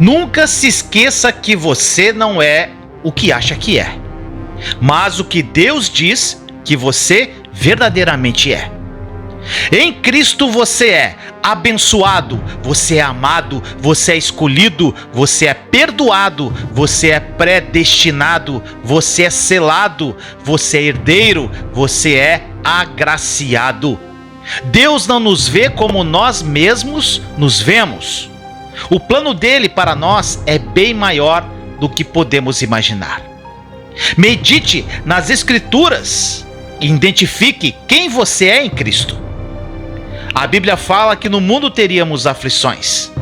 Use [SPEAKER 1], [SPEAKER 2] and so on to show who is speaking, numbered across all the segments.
[SPEAKER 1] Nunca se esqueça que você não é o que acha que é, mas o que Deus diz que você verdadeiramente é. Em Cristo você é abençoado, você é amado, você é escolhido, você é perdoado, você é predestinado, você é selado, você é herdeiro, você é agraciado. Deus não nos vê como nós mesmos nos vemos. O plano dele para nós é bem maior do que podemos imaginar. Medite nas Escrituras e identifique quem você é em Cristo. A Bíblia fala que no mundo teríamos aflições,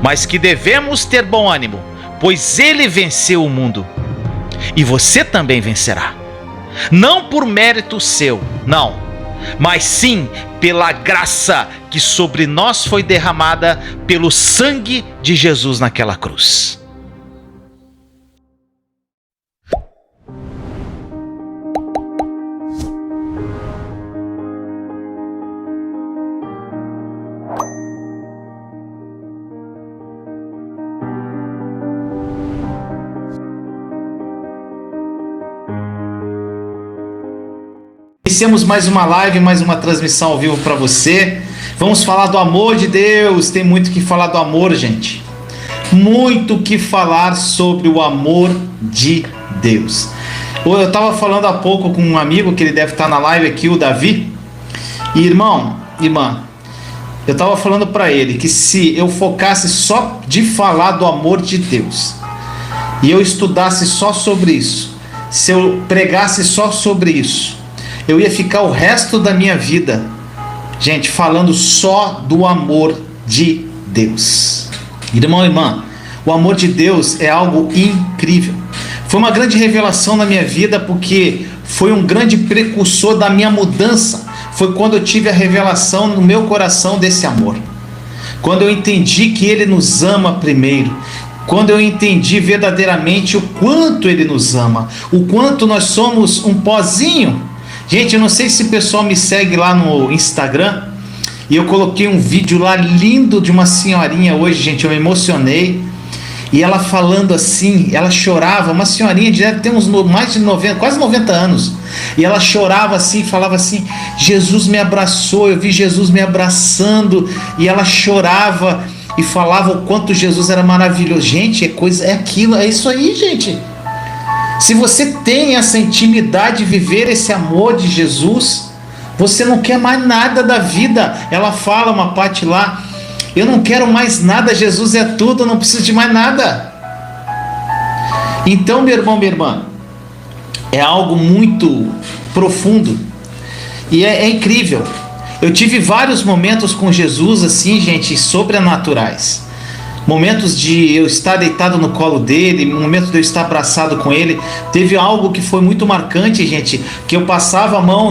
[SPEAKER 1] mas que devemos ter bom ânimo, pois ele venceu o mundo. E você também vencerá. Não por mérito seu, não, mas sim pela graça que sobre nós foi derramada pelo sangue de Jesus naquela cruz. Iniciamos mais uma live, mais uma transmissão ao vivo para você. Vamos falar do amor de Deus. Tem muito que falar do amor, gente. Muito que falar sobre o amor de Deus. Eu estava falando há pouco com um amigo que ele deve estar na live aqui, o Davi. E irmã, eu estava falando para ele que se eu focasse só de falar do amor de Deus e eu estudasse só sobre isso, se eu pregasse só sobre isso, eu ia ficar o resto da minha vida, gente, falando só do amor de Deus. Irmão e irmã, o amor de Deus é algo incrível. Foi uma grande revelação na minha vida, porque foi um grande precursor da minha mudança. Foi quando eu tive a revelação no meu coração desse amor. Quando eu entendi que Ele nos ama primeiro. Quando eu entendi verdadeiramente o quanto Ele nos ama. O quanto nós somos um pozinho. Gente, eu não sei se o pessoal me segue lá no Instagram, e eu coloquei um vídeo lá lindo de uma senhorinha hoje, gente, eu me emocionei, e ela falando assim, ela chorava, uma senhorinha de deve ter uns mais de 90, quase 90 anos, e ela chorava assim, falava assim, Jesus me abraçou, eu vi Jesus me abraçando, e ela chorava e falava o quanto Jesus era maravilhoso. Gente, é aquilo, é isso aí, gente. Se você tem essa intimidade de viver esse amor de Jesus, você não quer mais nada da vida. Ela fala uma parte lá, eu não quero mais nada, Jesus é tudo, eu não preciso de mais nada. Então, meu irmão, minha irmã, é algo muito profundo e é incrível. Eu tive vários momentos com Jesus assim, gente, sobrenaturais. Momentos de eu estar deitado no colo dele, momentos de eu estar abraçado com ele. Teve algo que foi muito marcante, gente, que eu passava a mão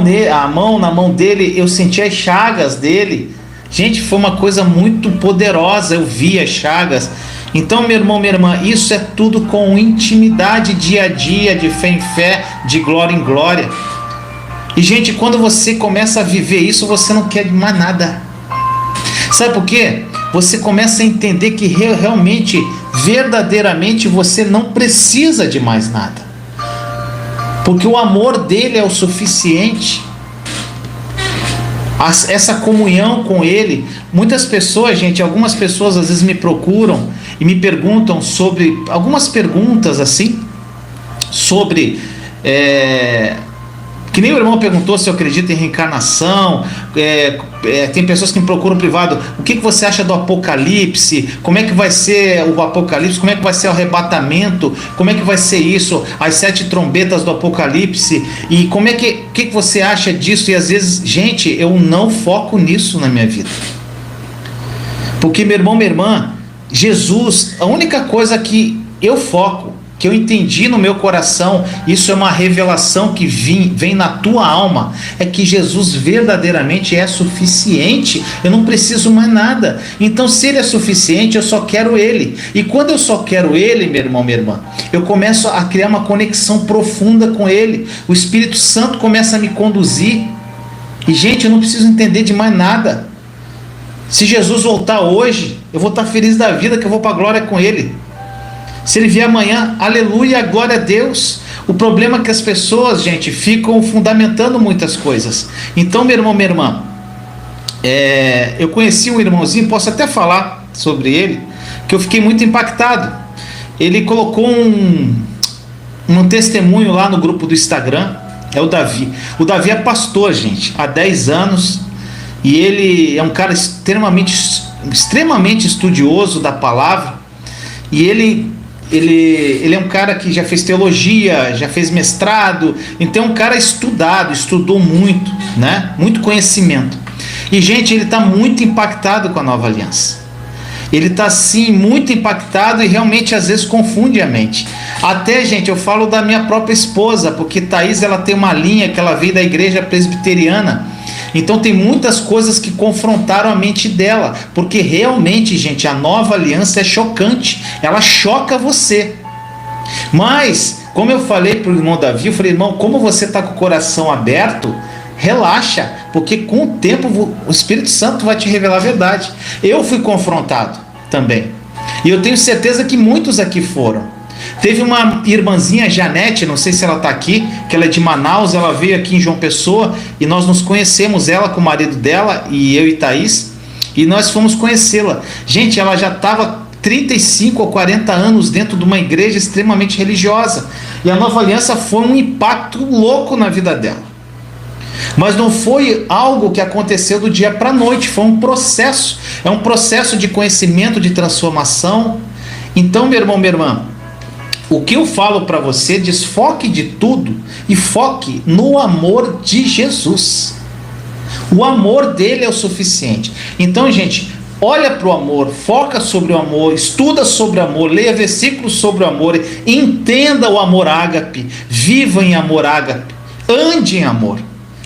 [SPEAKER 1] na mão dele, eu sentia as chagas dele. Gente, foi uma coisa muito poderosa, eu via as chagas. Então, meu irmão, minha irmã, isso é tudo com intimidade, dia a dia, de fé em fé, de glória em glória. E, gente, quando você começa a viver isso, você não quer mais nada. Sabe por quê? Você começa a entender que realmente, verdadeiramente, você não precisa de mais nada. Porque o amor dele é o suficiente. Essa comunhão com ele. Muitas pessoas, gente, algumas pessoas às vezes me procuram e me perguntam sobre, algumas perguntas assim, sobre... Que nem o irmão perguntou se eu acredito em reencarnação. Tem pessoas que me procuram privado. O que você acha do Apocalipse? Como é que vai ser o Apocalipse? Como é que vai ser o arrebatamento? Como é que vai ser isso? As 7 trombetas do Apocalipse? E como é que você acha disso? E às vezes, gente, eu não foco nisso na minha vida. Porque, meu irmão, minha irmã, Jesus, a única coisa que eu foco, que eu entendi no meu coração, isso é uma revelação que vem na tua alma, é que Jesus verdadeiramente é suficiente. Eu não preciso mais nada. Então, se ele é suficiente, eu só quero ele. E quando eu só quero ele, meu irmão, minha irmã, eu começo a criar uma conexão profunda com ele. O Espírito Santo começa a me conduzir. E, gente, eu não preciso entender de mais nada. Se Jesus voltar hoje, eu vou estar feliz da vida, que eu vou para a glória com ele. Se ele vier amanhã, aleluia, glória a Deus. O problema é que as pessoas, gente, ficam fundamentando muitas coisas. Então, meu irmão, minha irmã, eu conheci um irmãozinho, posso até falar sobre ele, que eu fiquei muito impactado. Ele colocou um testemunho lá no grupo do Instagram, é o Davi. O Davi é pastor, gente, há 10 anos, e ele é um cara extremamente estudioso da palavra, e ele é um cara que já fez teologia, já fez mestrado, então é um cara estudado, estudou muito, né? Muito conhecimento. E, gente, ele está muito impactado com a nova aliança. Ele está, sim, muito impactado e realmente às vezes confunde a mente. Até, gente, eu falo da minha própria esposa, porque Thaís, ela tem uma linha que ela veio da igreja presbiteriana. Então tem muitas coisas que confrontaram a mente dela, porque realmente, gente, a nova aliança é chocante, ela choca você. Mas, como eu falei para o irmão Davi, eu falei, irmão, como você está com o coração aberto, relaxa, porque com o tempo o Espírito Santo vai te revelar a verdade. Eu fui confrontado também, e eu tenho certeza que muitos aqui foram. Teve uma irmãzinha, Janete, não sei se ela está aqui, que ela é de Manaus, ela veio aqui em João Pessoa, e nós nos conhecemos, ela com o marido dela, e eu e Thaís, e nós fomos conhecê-la. Gente, ela já estava 35 ou 40 anos dentro de uma igreja extremamente religiosa, e a nova aliança foi um impacto louco na vida dela. Mas não foi algo que aconteceu do dia para a noite, foi um processo, é um processo de conhecimento, de transformação. Então, meu irmão, minha irmã, o que eu falo para você, desfoque de tudo e foque no amor de Jesus. O amor dele é o suficiente. Então, gente, olha para o amor, foca sobre o amor, estuda sobre o amor, leia versículos sobre o amor, entenda o amor ágape, viva em amor ágape, ande em amor.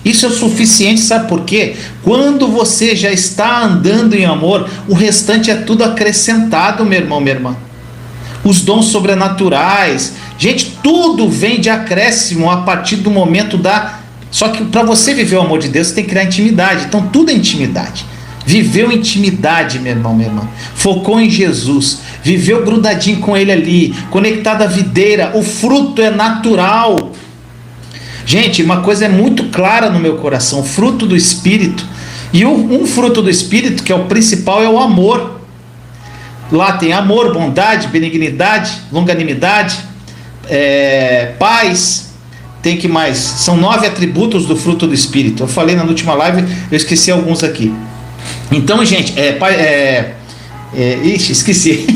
[SPEAKER 1] Isso é o suficiente, sabe por quê? Quando você já está andando em amor, o restante é tudo acrescentado, meu irmão, minha irmã. Os dons sobrenaturais, gente, tudo vem de acréscimo a partir do momento da... Só que para você viver o amor de Deus, você tem que criar intimidade. Então tudo é intimidade. Viveu intimidade, meu irmão, minha irmã. Focou em Jesus, viveu grudadinho com ele ali, conectado à videira. O fruto é natural. Gente, uma coisa é muito clara no meu coração: o fruto do Espírito. E um fruto do Espírito, que é o principal, é o amor. Lá tem amor, bondade, benignidade, longanimidade, paz. Tem que mais? São 9 atributos do fruto do Espírito. Eu falei na última live, eu esqueci alguns aqui. Então, gente, esqueci.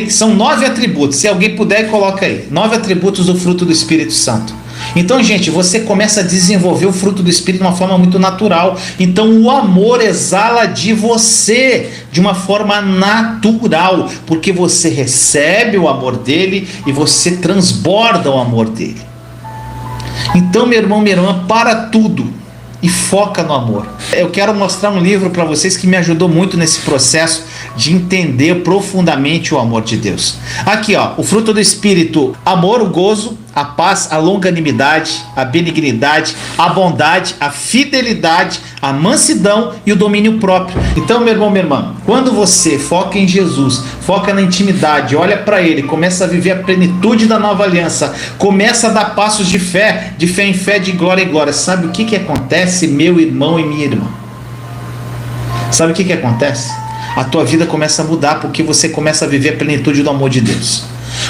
[SPEAKER 1] São 9 atributos. Se alguém puder, coloca aí. 9 atributos do fruto do Espírito Santo. Então, gente, você começa a desenvolver o fruto do Espírito de uma forma muito natural. Então, o amor exala de você de uma forma natural, porque você recebe o amor dele e você transborda o amor dele. Então, meu irmão, minha irmã, para tudo e foca no amor. Eu quero mostrar um livro para vocês que me ajudou muito nesse processo de entender profundamente o amor de Deus. Aqui, ó, o fruto do Espírito: amor, o gozo, a paz, a longanimidade, a benignidade, a bondade, a fidelidade, a mansidão e o domínio próprio. Então, meu irmão, minha irmã, quando você foca em Jesus, foca na intimidade, olha para ele, começa a viver a plenitude da nova aliança, começa a dar passos de fé em fé, de glória em glória. Sabe o que acontece, meu irmão e minha irmã? Sabe o que acontece? A tua vida começa a mudar, porque você começa a viver a plenitude do amor de Deus.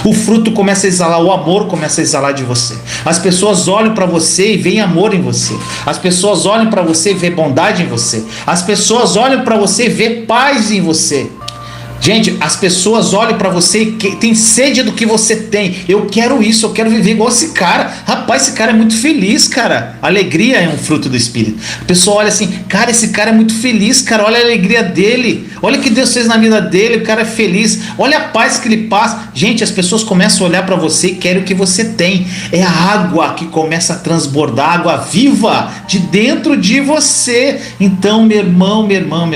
[SPEAKER 1] O fruto começa a exalar, o amor começa a exalar de você. As pessoas olham para você e veem amor em você. As pessoas olham para você e veem bondade em você. As pessoas olham para você e veem paz em você. Gente, as pessoas olham para você e tem sede do que você tem. Eu quero isso, eu quero viver igual esse cara. Rapaz, esse cara é muito feliz, cara. Alegria é um fruto do Espírito. A pessoa olha assim: cara, esse cara é muito feliz, cara. Olha a alegria dele. Olha o que Deus fez na vida dele. O cara é feliz. Olha a paz que ele passa. Gente, as pessoas começam a olhar para você e querem o que você tem. É a água que começa a transbordar, água viva de dentro de você. Então, meu irmão, minha irmã,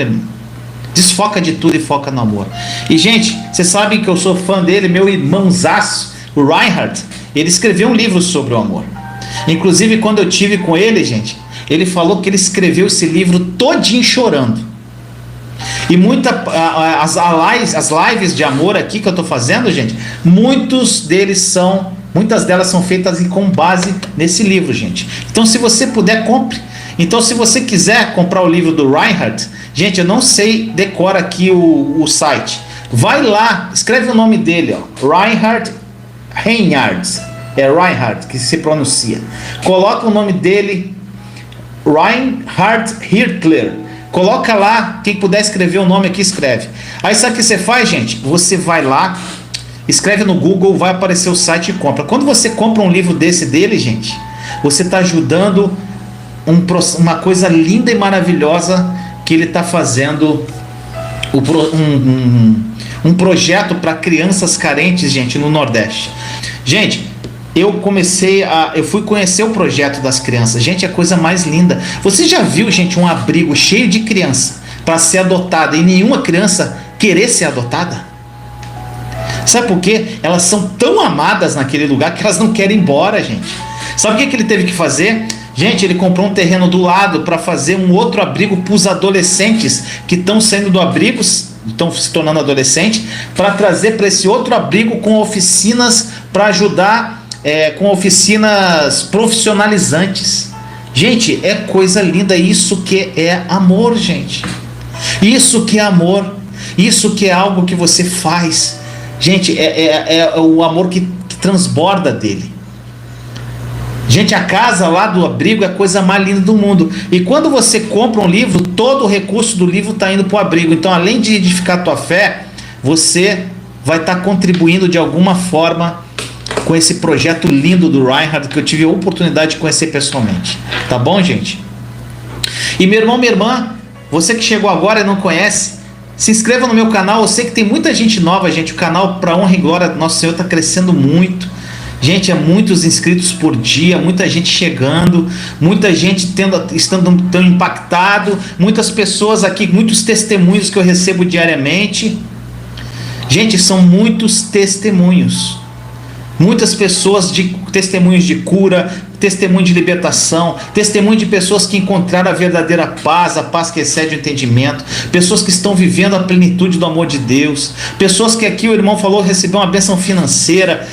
[SPEAKER 1] desfoca de tudo e foca no amor. E, gente, vocês sabem que eu sou fã dele, meu irmãozaço, o Reinhard. Ele escreveu um livro sobre o amor. Inclusive, quando eu tive com ele, gente, ele falou que ele escreveu esse livro todinho chorando. E as lives de amor aqui que eu estou fazendo, gente, muitas delas são feitas com base nesse livro, gente. Então, se você puder, compre. Então, se você quiser comprar o livro do Reinhard, gente, eu não sei, decora aqui o site. Vai lá, escreve o nome dele, ó, Reinhard. É Reinhard que se pronuncia. Coloca o nome dele, Reinhard Hirtler. Coloca lá, quem puder escrever o nome aqui, escreve. Aí sabe o que você faz, gente? Você vai lá, escreve no Google, vai aparecer o site e compra. Quando você compra um livro desse dele, gente, você está ajudando uma coisa linda e maravilhosa que ele está fazendo, um projeto para crianças carentes, gente, no Nordeste. Gente, eu fui conhecer o projeto das crianças. Gente, é a coisa mais linda. Você já viu, gente, um abrigo cheio de criança para ser adotada e nenhuma criança querer ser adotada? Sabe por quê? Elas são tão amadas naquele lugar que elas não querem ir embora, gente. Sabe o que ele teve que fazer? Gente, ele comprou um terreno do lado para fazer um outro abrigo para os adolescentes que estão saindo do abrigo, estão se tornando adolescentes, para trazer para esse outro abrigo com oficinas para ajudar, com oficinas profissionalizantes. Gente, é coisa linda. Isso que é amor, gente. Isso que é amor. Isso que é algo que você faz. Gente, é o amor que transborda dele. Gente, a casa lá do abrigo é a coisa mais linda do mundo. E quando você compra um livro, todo o recurso do livro está indo para o abrigo. Então, além de edificar a tua fé, você vai estar contribuindo de alguma forma com esse projeto lindo do Reinhard, que eu tive a oportunidade de conhecer pessoalmente. Tá bom, gente? E meu irmão, minha irmã, você que chegou agora e não conhece, se inscreva no meu canal. Eu sei que tem muita gente nova, gente. O canal, para honra e glória do nosso Senhor, está crescendo muito. Gente, é muitos inscritos por dia, muita gente chegando, muita gente estando tão impactado, muitas pessoas aqui, muitos testemunhos que eu recebo diariamente. Gente, são muitos testemunhos. Muitas pessoas testemunhos de cura, testemunho de libertação, testemunho de pessoas que encontraram a verdadeira paz, a paz que excede o entendimento, pessoas que estão vivendo a plenitude do amor de Deus, pessoas que aqui o irmão falou receberam uma bênção financeira,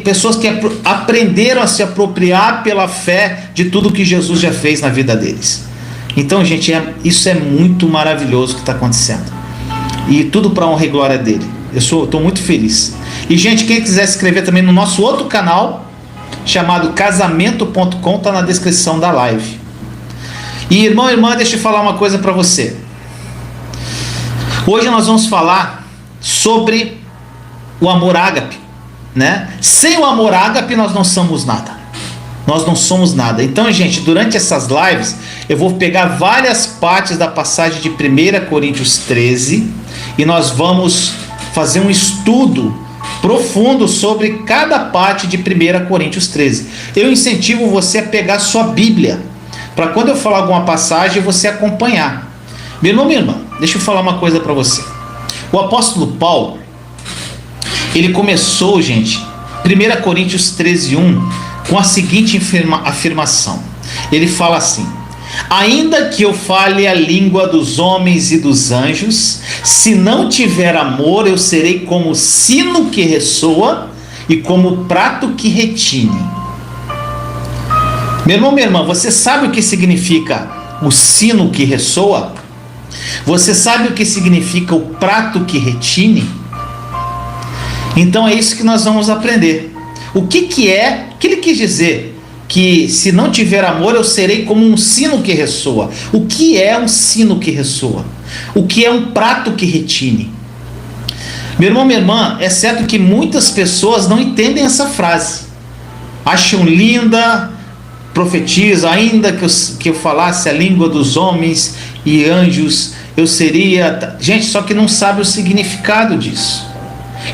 [SPEAKER 1] pessoas que aprenderam a se apropriar pela fé de tudo que Jesus já fez na vida deles. Então, gente, isso é muito maravilhoso que está acontecendo. E tudo para a honra e glória dele. Eu estou muito feliz. E, gente, quem quiser se inscrever também no nosso outro canal, chamado casamento.com, está na descrição da live. E, irmão e irmã, deixa eu falar uma coisa para você. Hoje nós vamos falar sobre o amor ágape, né? Sem o amor ágape nós não somos nada. Nós não somos nada. Então, gente, durante essas lives eu vou pegar várias partes da passagem de 1 Coríntios 13 e nós vamos fazer um estudo profundo sobre cada parte de 1 Coríntios 13. Eu incentivo você a pegar sua Bíblia, para quando eu falar alguma passagem, você acompanhar. Meu irmão, minha irmã, deixa eu falar uma coisa para você. O apóstolo Paulo, ele começou, gente, 1 Coríntios 13:1, com a seguinte afirmação. Ele fala assim: ainda que eu fale a língua dos homens e dos anjos, se não tiver amor, eu serei como sino que ressoa e como prato que retine. Meu irmão, minha irmã, você sabe o que significa o sino que ressoa? Você sabe o que significa o prato que retine? Então é isso que nós vamos aprender. O que ele quis dizer? Que se não tiver amor, eu serei como um sino que ressoa. O que é um sino que ressoa? O que é um prato que retine? Meu irmão, minha irmã, é certo que muitas pessoas não entendem essa frase. Acham linda, profetizam, ainda que eu falasse a língua dos homens e anjos, eu seria... Gente, só que não sabe o significado disso.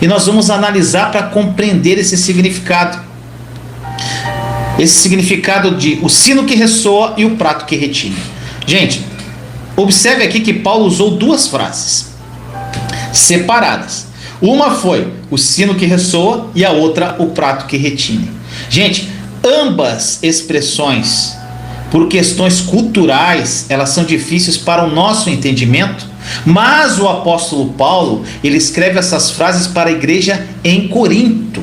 [SPEAKER 1] E nós vamos analisar para compreender esse significado. Esse significado de o sino que ressoa e o prato que retine. Gente, observe aqui que Paulo usou duas frases separadas. Uma foi o sino que ressoa e a outra o prato que retine. Gente, ambas expressões, por questões culturais, elas são difíceis para o nosso entendimento, Mas o apóstolo Paulo, ele escreve essas frases para a igreja em Corinto.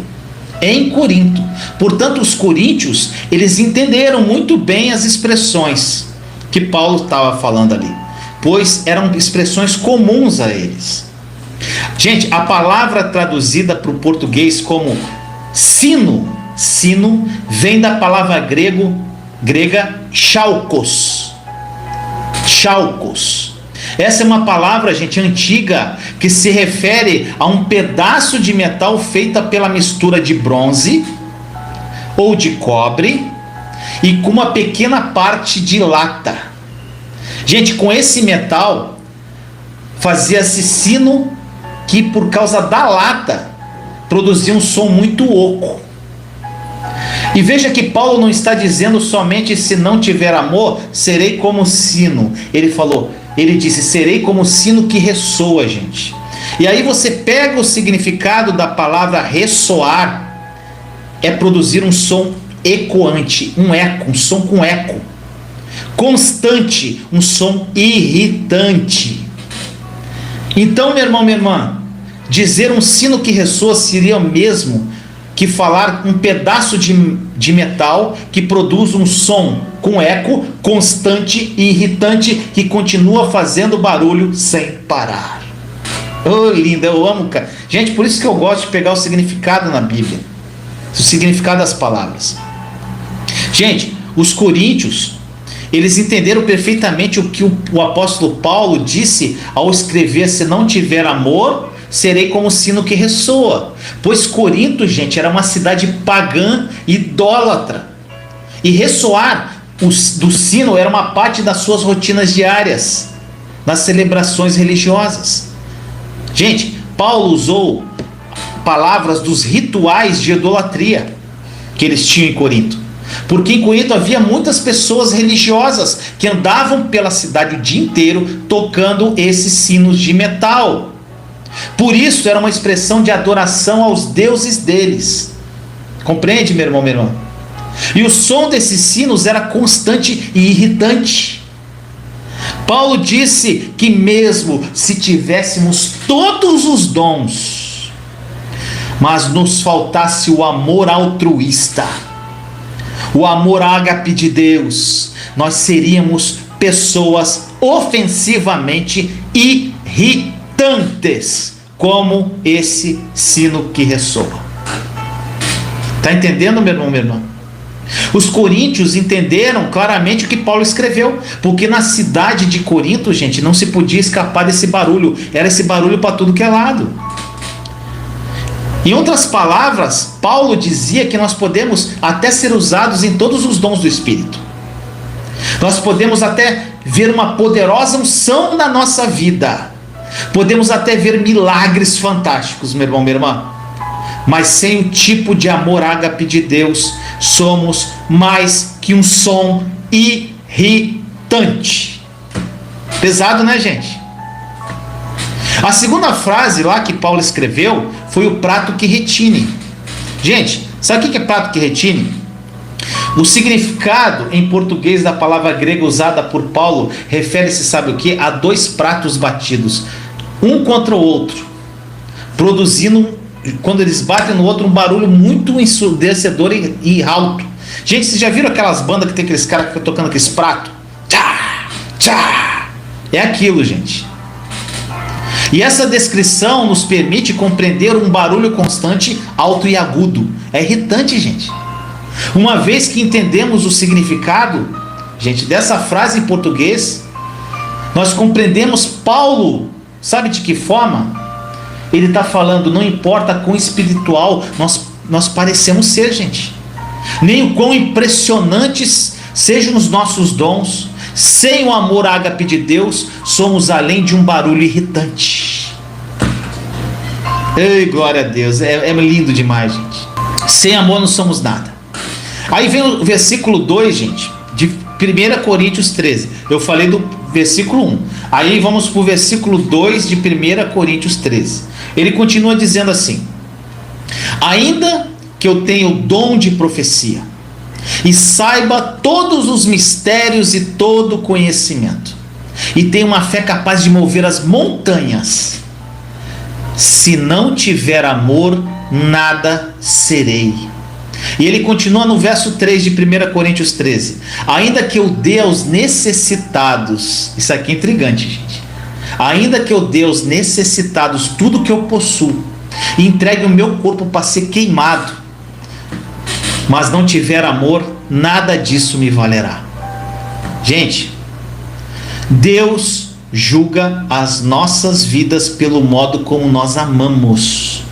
[SPEAKER 1] Em Corinto. Portanto, os coríntios, eles entenderam muito bem as expressões que Paulo estava falando ali, pois eram expressões comuns a eles. Gente, a palavra traduzida para o português como sino vem da palavra grega chalkos. Chalkos. Essa é uma palavra, gente, antiga, que se refere a um pedaço de metal feita pela mistura de bronze ou de cobre e com uma pequena parte de lata. Gente, com esse metal fazia-se sino que, por causa da lata, produzia um som muito oco. E veja que Paulo não está dizendo somente se não tiver amor, serei como sino. Ele disse, serei como sino que ressoa, gente. E aí você pega o significado da palavra ressoar, é produzir um som ecoante, um eco, um som com eco. Constante, um som irritante. Então, meu irmão, minha irmã, dizer um sino que ressoa seria o mesmo que falar um pedaço de metal que produz um som com eco constante e irritante que continua fazendo barulho sem parar. Oh, linda, eu amo, cara. Gente, por isso que eu gosto de pegar o significado na Bíblia, o significado das palavras. Gente, os coríntios, eles entenderam perfeitamente o que o apóstolo Paulo disse ao escrever: se não tiver amor, serei como o sino que ressoa. Pois Corinto, gente, era uma cidade pagã, idólatra. E ressoar do sino era uma parte das suas rotinas diárias, nas celebrações religiosas. Gente, Paulo usou palavras dos rituais de idolatria que eles tinham em Corinto. Porque em Corinto havia muitas pessoas religiosas que andavam pela cidade o dia inteiro tocando esses sinos de metal. Por isso era uma expressão de adoração aos deuses deles. Compreende, meu irmão, minha irmã? E o som desses sinos era constante e irritante. Paulo disse que mesmo se tivéssemos todos os dons, mas nos faltasse o amor altruísta, o amor ágape de Deus, nós seríamos pessoas ofensivamente irritantes, como esse sino que ressoa. Está entendendo, meu irmão, minha irmã? Os coríntios entenderam claramente o que Paulo escreveu, porque na cidade de Corinto, gente, não se podia escapar desse barulho, era esse barulho para tudo que é lado. Em outras palavras, Paulo dizia que nós podemos até ser usados em todos os dons do Espírito. Nós podemos até ver uma poderosa unção na nossa vida. Podemos até ver milagres fantásticos, meu irmão, minha irmã. Mas sem o tipo de amor ágape de Deus, somos mais que um som irritante. Pesado, né, gente? A segunda frase lá que Paulo escreveu foi o prato que retine. Gente, sabe o que é prato que retine? O significado em português da palavra grega usada por Paulo refere-se, sabe o que? A dois pratos batidos, um contra o outro, produzindo, quando eles batem no outro, um barulho muito ensurdecedor e alto. Gente, vocês já viram aquelas bandas que tem aqueles caras que ficam tocando aqueles pratos? Tchá, tchá. É aquilo, gente. E essa descrição nos permite compreender um barulho constante, alto e agudo. É irritante, gente. Uma vez que entendemos o significado, gente, dessa frase em português, nós compreendemos Paulo, sabe de que forma? Ele está falando, não importa quão espiritual nós parecemos ser, gente, nem o quão impressionantes sejam os nossos dons, sem o amor ágape de Deus, somos além de um barulho irritante. Ei, glória a Deus, é lindo demais, gente. Sem amor não somos nada. Aí vem o versículo 2, gente, de 1 Coríntios 13. Eu falei do versículo 1. Aí vamos para o versículo 2 de 1 Coríntios 13. Ele continua dizendo assim: ainda que eu tenha o dom de profecia e saiba todos os mistérios e todo o conhecimento, e tenho uma fé capaz de mover as montanhas. Se não tiver amor, nada serei. E ele continua no verso 3 de 1 Coríntios 13. Ainda que eu dê aos necessitados, isso aqui é intrigante, gente. Ainda que eu dê aos necessitados tudo que eu possuo, e entregue o meu corpo para ser queimado, mas não tiver amor, nada disso me valerá. Gente, Deus julga as nossas vidas pelo modo como nós amamos.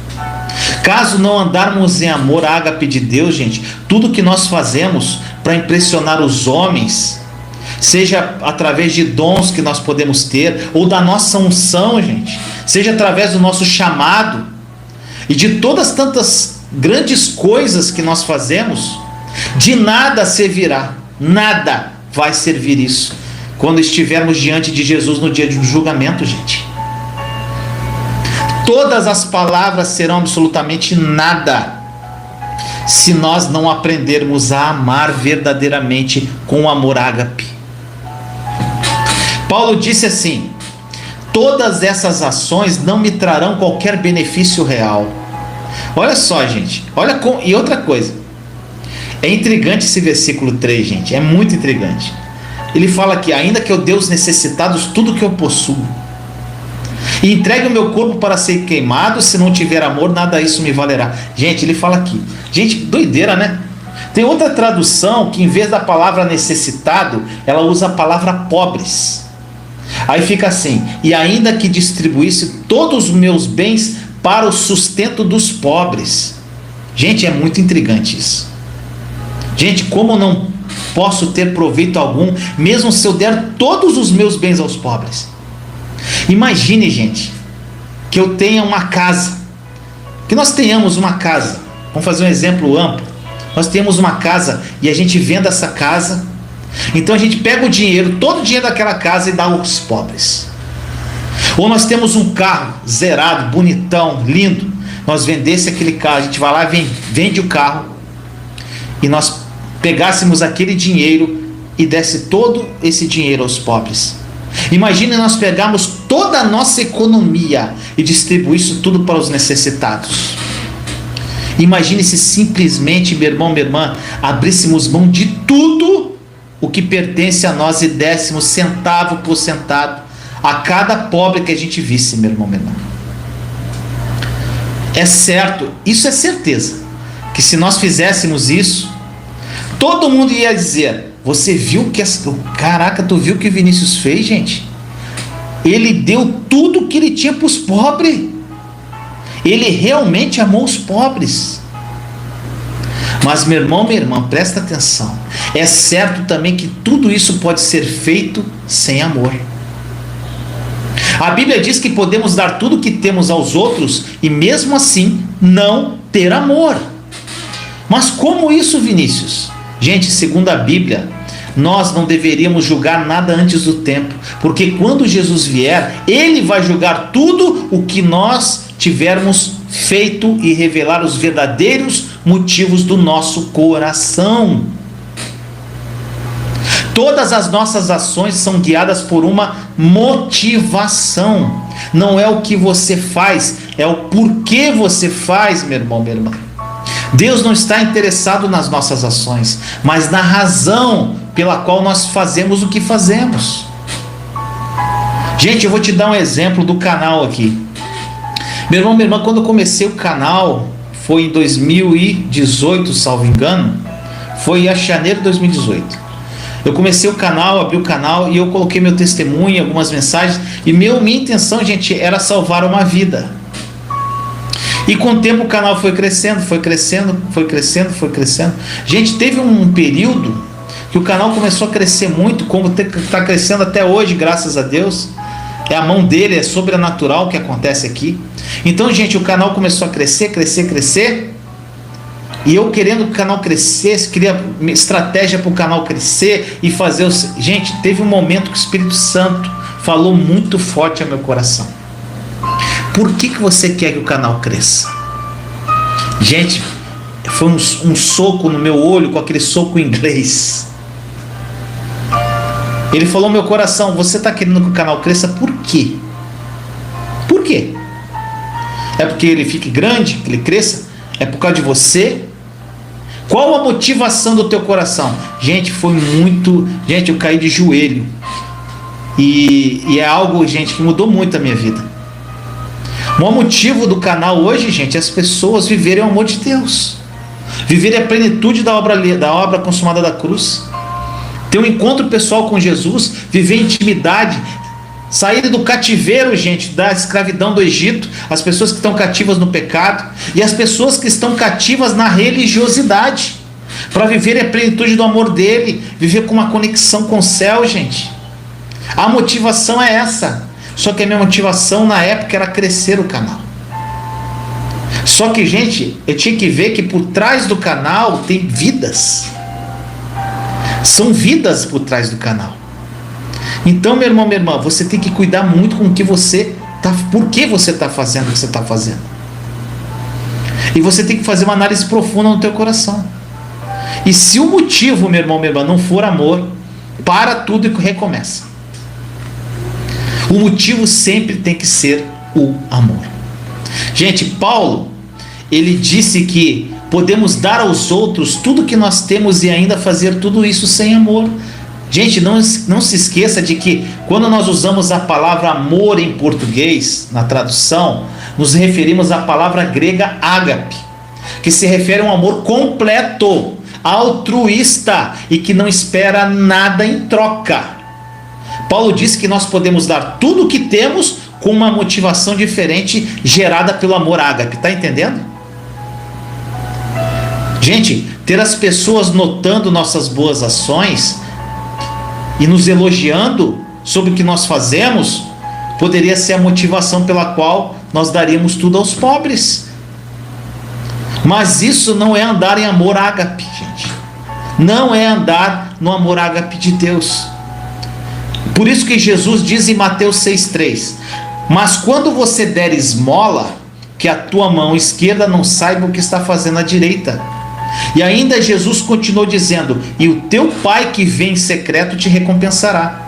[SPEAKER 1] Caso não andarmos em amor, a ágape de Deus, gente, tudo que nós fazemos para impressionar os homens, seja através de dons que nós podemos ter, ou da nossa unção, gente, seja através do nosso chamado, e de todas tantas grandes coisas que nós fazemos, de nada servirá, nada vai servir isso, quando estivermos diante de Jesus no dia do julgamento, gente. Todas as palavras serão absolutamente nada, se nós não aprendermos a amar verdadeiramente com o amor ágape. Paulo disse assim: todas essas ações não me trarão qualquer benefício real. Olha só, gente, e outra coisa, é intrigante esse versículo 3, gente, é muito intrigante. Ele fala que ainda que eu dê aos necessitados tudo que eu possuo, e entregue o meu corpo para ser queimado, se não tiver amor, nada isso me valerá. Gente, ele fala aqui, gente, doideira, né? Tem outra tradução que em vez da palavra necessitado, ela usa a palavra pobres. Aí fica assim: e ainda que distribuísse todos os meus bens para o sustento dos pobres. Gente, é muito intrigante isso. Gente, como não posso ter proveito algum, mesmo se eu der todos os meus bens aos pobres? Imagine, gente, que eu tenha uma casa, que nós tenhamos uma casa, vamos fazer um exemplo amplo, nós temos uma casa e a gente venda essa casa, então a gente pega o dinheiro, todo o dinheiro daquela casa e dá aos pobres. Ou nós temos um carro zerado, bonitão, lindo, nós vendesse aquele carro, a gente vai lá e vende o carro, e nós pegássemos aquele dinheiro e desse todo esse dinheiro aos pobres. Imagine nós pegarmos toda a nossa economia e distribuir isso tudo para os necessitados. Imagine se simplesmente, meu irmão, minha irmã, abríssemos mão de tudo o que pertence a nós e dessemos centavo por centavo a cada pobre que a gente visse, meu irmão, minha irmã. É certo, isso é certeza, que se nós fizéssemos isso, todo mundo ia dizer: você viu que caraca, tu viu o que o Vinícius fez, gente? Ele deu tudo o que ele tinha para os pobres. Ele realmente amou os pobres. Mas, meu irmão, minha irmã, presta atenção. É certo também que tudo isso pode ser feito sem amor. A Bíblia diz que podemos dar tudo o que temos aos outros e mesmo assim não ter amor. Mas como isso, Vinícius? Gente, segundo a Bíblia, nós não deveríamos julgar nada antes do tempo, porque quando Jesus vier, Ele vai julgar tudo o que nós tivermos feito e revelar os verdadeiros motivos do nosso coração. Todas as nossas ações são guiadas por uma motivação. Não é o que você faz, é o porquê você faz, meu irmão, minha irmã. Deus não está interessado nas nossas ações, mas na razão pela qual nós fazemos o que fazemos. Gente, eu vou te dar um exemplo do canal aqui. Meu irmão, minha irmã, quando eu comecei o canal, foi em 2018, salvo engano, foi em janeiro de 2018. Eu comecei o canal, abri o canal e eu coloquei meu testemunho, algumas mensagens, e minha intenção, gente, era salvar uma vida. E com o tempo o canal foi crescendo, foi crescendo, foi crescendo, foi crescendo. Gente, teve um período que o canal começou a crescer muito, como está crescendo até hoje, graças a Deus. É a mão dele, é sobrenatural o que acontece aqui. Então, gente, o canal começou a crescer, crescer, crescer. E eu querendo que o canal crescesse, queria estratégia para o canal crescer e fazer... Gente, teve um momento que o Espírito Santo falou muito forte ao meu coração. Por que você quer que o canal cresça? Gente, foi um soco no meu olho, com aquele soco inglês. Ele falou no meu coração: você está querendo que o canal cresça por quê? Por quê? É porque ele fique grande, que ele cresça? É por causa de você? Qual a motivação do teu coração? Gente, foi muito... Gente, eu caí de joelho. E é algo, gente, que mudou muito a minha vida. O maior motivo do canal hoje, gente, é as pessoas viverem o amor de Deus. Viverem a plenitude da obra consumada da cruz. Ter um encontro pessoal com Jesus. Viver intimidade. Sair do cativeiro, gente, da escravidão do Egito. As pessoas que estão cativas no pecado. E as pessoas que estão cativas na religiosidade. Para viverem a plenitude do amor dele. Viver com uma conexão com o céu, gente. A motivação é essa. Só que a minha motivação na época era crescer o canal. Só que, gente, eu tinha que ver que por trás do canal tem vidas. São vidas por trás do canal. Então, meu irmão, minha irmã, você tem que cuidar muito com o que você tá, por que você está fazendo o que você está fazendo. E você tem que fazer uma análise profunda no teu coração. E se o motivo, meu irmão, minha irmã, não for amor, para tudo e recomeça. O motivo sempre tem que ser o amor. Gente, Paulo, ele disse que podemos dar aos outros tudo que nós temos e ainda fazer tudo isso sem amor. Gente, não se esqueça de que quando nós usamos a palavra amor em português, na tradução, nos referimos à palavra grega ágape, que se refere a um amor completo, altruísta e que não espera nada em troca. Paulo disse que nós podemos dar tudo o que temos com uma motivação diferente gerada pelo amor ágape. Está entendendo? Gente, ter as pessoas notando nossas boas ações e nos elogiando sobre o que nós fazemos poderia ser a motivação pela qual nós daríamos tudo aos pobres. Mas isso não é andar em amor ágape, gente. Não é andar no amor ágape de Deus. Por isso que Jesus diz em Mateus 6,3: mas quando você der esmola, que a tua mão esquerda não saiba o que está fazendo a direita. E ainda Jesus continuou dizendo: e o teu pai que vem em secreto te recompensará.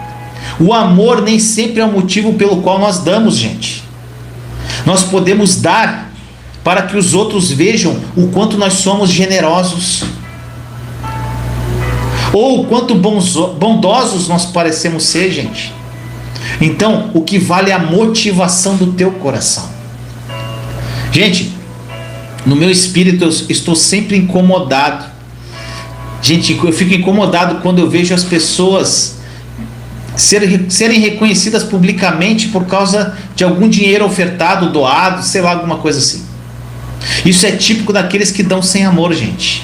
[SPEAKER 1] O amor nem sempre é o motivo pelo qual nós damos, gente. Nós podemos dar para que os outros vejam o quanto nós somos generosos, ou o quanto bondosos nós parecemos ser, gente. Então, o que vale é a motivação do teu coração. Gente, no meu espírito eu estou sempre incomodado. Gente, eu fico incomodado quando eu vejo as pessoas serem reconhecidas publicamente por causa de algum dinheiro ofertado, doado, sei lá, alguma coisa assim. Isso é típico daqueles que dão sem amor, gente.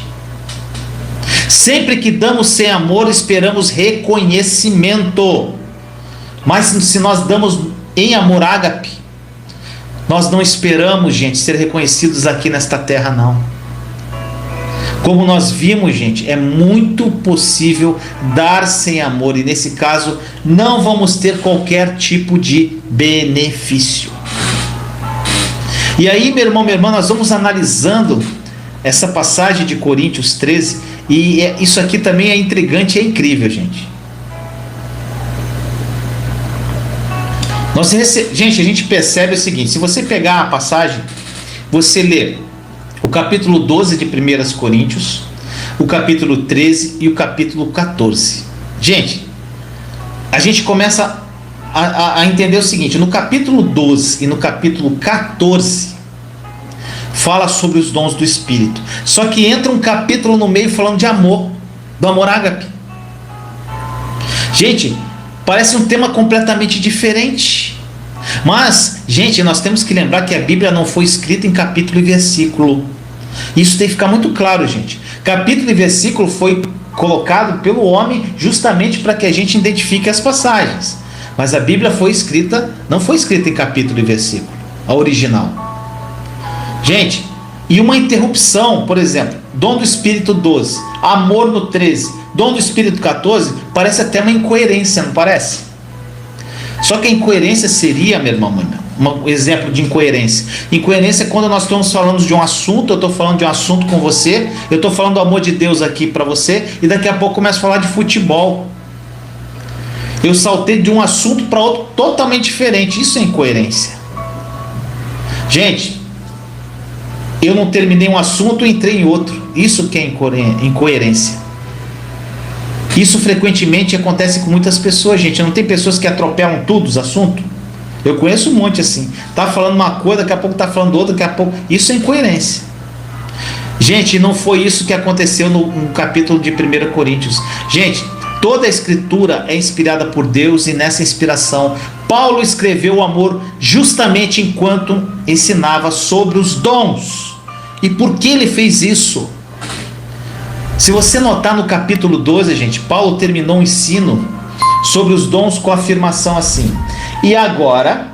[SPEAKER 1] Sempre que damos sem amor, esperamos reconhecimento. Mas se nós damos em amor ágape, nós não esperamos, gente, ser reconhecidos aqui nesta terra, não. Como nós vimos, gente, é muito possível dar sem amor, e nesse caso não vamos ter qualquer tipo de benefício. E aí, meu irmão, minha irmã, nós vamos analisando essa passagem de Coríntios 13, e isso aqui também é intrigante e é incrível, gente. Gente, a gente percebe o seguinte: se você pegar a passagem, você lê o capítulo 12 de 1 Coríntios, o capítulo 13 e o capítulo 14. Gente, a gente começa a entender o seguinte: no capítulo 12 e no capítulo 14 fala sobre os dons do Espírito. Só que entra um capítulo no meio falando de amor, do amor ágape. Gente, parece um tema completamente diferente. Mas, gente, nós temos que lembrar que a Bíblia não foi escrita em capítulo e versículo. Isso tem que ficar muito claro, gente. Capítulo e versículo foi colocado pelo homem justamente para que a gente identifique as passagens. Mas a Bíblia não foi escrita em capítulo e versículo, a original. Gente, e uma interrupção, por exemplo, dom do Espírito 12, amor no 13, dom do Espírito 14, parece até uma incoerência, não parece? Só que a incoerência seria, meu irmão, um exemplo de incoerência. Incoerência é quando nós estamos falando de um assunto, eu estou falando de um assunto com você, eu estou falando do amor de Deus aqui para você, e daqui a pouco começo a falar de futebol. Eu saltei de um assunto para outro totalmente diferente. Isso é incoerência. Gente, eu não terminei um assunto e entrei em outro. Isso que é incoerência. Isso frequentemente acontece com muitas pessoas, gente. Não tem pessoas que atropelam tudo os assuntos? Eu conheço um monte assim. Tá falando uma coisa, daqui a pouco tá falando outra, daqui a pouco... Isso é incoerência. Gente, não foi isso que aconteceu no capítulo de 1 Coríntios. Gente, toda a escritura é inspirada por Deus, e nessa inspiração Paulo escreveu o amor justamente enquanto ensinava sobre os dons. E por que ele fez isso? Se você notar no capítulo 12, gente, Paulo terminou o ensino sobre os dons com a afirmação assim: e agora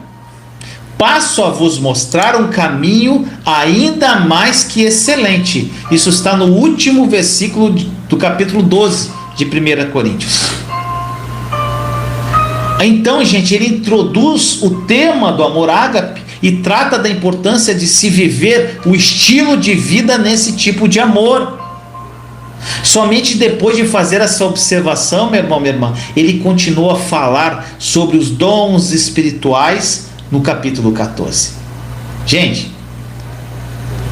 [SPEAKER 1] passo a vos mostrar um caminho ainda mais que excelente. Isso está no último versículo do capítulo 12 de 1 Coríntios. Então, gente, ele introduz o tema do amor ágape e trata da importância de se viver o estilo de vida nesse tipo de amor. Somente depois de fazer essa observação, meu irmão, minha irmã, ele continua a falar sobre os dons espirituais no capítulo 14. Gente,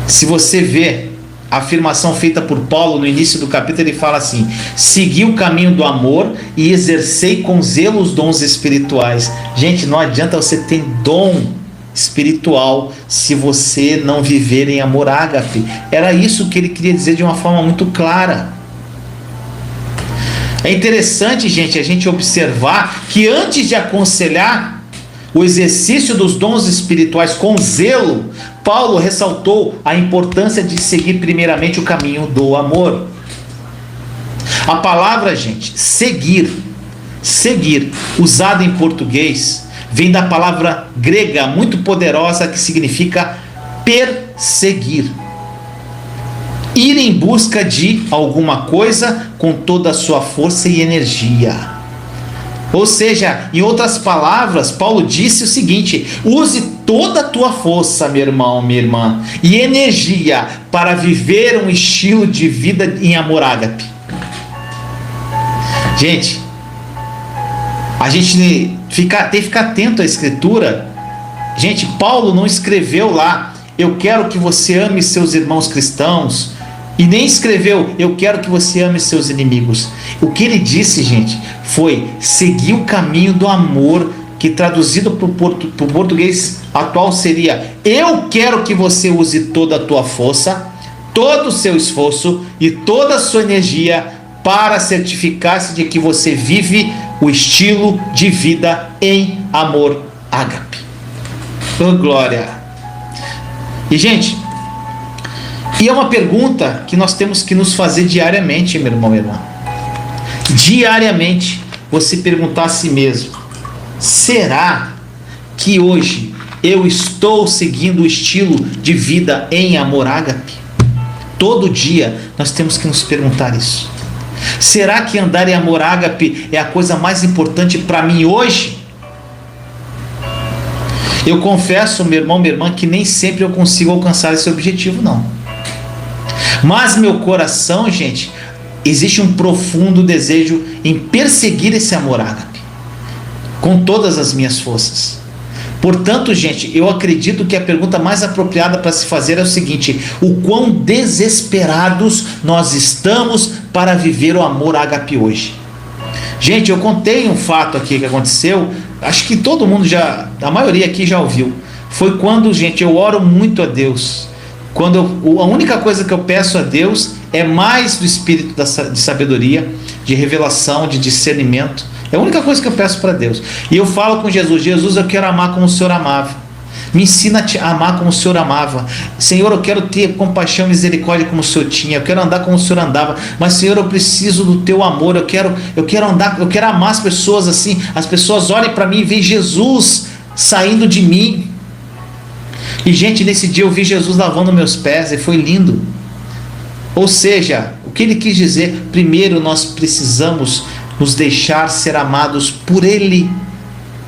[SPEAKER 1] se você vê a afirmação feita por Paulo no início do capítulo, ele fala assim: segui o caminho do amor e exercei com zelo os dons espirituais. Gente, não adianta você ter dom espiritual se você não viver em amor ágape. Era isso que ele queria dizer de uma forma muito clara. É interessante, gente, a gente observar que antes de aconselhar o exercício dos dons espirituais com zelo, Paulo ressaltou a importância de seguir primeiramente o caminho do amor. A palavra, gente, seguir, usada em português, vem da palavra grega muito poderosa que significa perseguir. Ir em busca de alguma coisa com toda a sua força e energia. Ou seja, em outras palavras, Paulo disse o seguinte: use toda a tua força, meu irmão, minha irmã, e energia para viver um estilo de vida em amor ágape. Gente, a gente tem que ficar atento à escritura. Gente, Paulo não escreveu lá: eu quero que você ame seus irmãos cristãos, e nem escreveu: eu quero que você ame seus inimigos. O que ele disse, gente, foi seguir o caminho do amor, que traduzido para o português atual seria: eu quero que você use toda a tua força, todo o seu esforço e toda a sua energia para certificar-se de que você vive o estilo de vida em amor ágape. Oh, glória! E, gente, e é uma pergunta que nós temos que nos fazer diariamente, meu irmão, minha irmã. Diariamente, você perguntar a si mesmo: será que hoje eu estou seguindo o estilo de vida em amor ágape? Todo dia nós temos que nos perguntar isso. Será que andar em amor ágape é a coisa mais importante para mim hoje? Eu confesso, meu irmão, minha irmã, que nem sempre eu consigo alcançar esse objetivo, não. Mas meu coração, gente, existe um profundo desejo em perseguir esse amor ágape com todas as minhas forças. Portanto, gente, eu acredito que a pergunta mais apropriada para se fazer é o seguinte: o quão desesperados nós estamos para viver o amor ágape hoje? Gente, eu contei um fato aqui que aconteceu, acho que todo mundo já, a maioria aqui já ouviu. Foi quando, gente, eu oro muito a Deus. A única coisa que eu peço a Deus é mais do espírito de sabedoria, de revelação, de discernimento. É a única coisa que eu peço para Deus. E eu falo com Jesus: Jesus, eu quero amar como o Senhor amava. Me ensina a amar como o Senhor amava. Senhor, eu quero ter compaixão e misericórdia como o Senhor tinha. Eu quero andar como o Senhor andava. Mas, Senhor, eu preciso do teu amor. Eu quero andar, eu quero amar as pessoas assim. As pessoas olhem para mim e veem Jesus saindo de mim. E, gente, nesse dia eu vi Jesus lavando meus pés e foi lindo. Ou seja, o que ele quis dizer? Primeiro, nós precisamos nos deixar ser amados por Ele,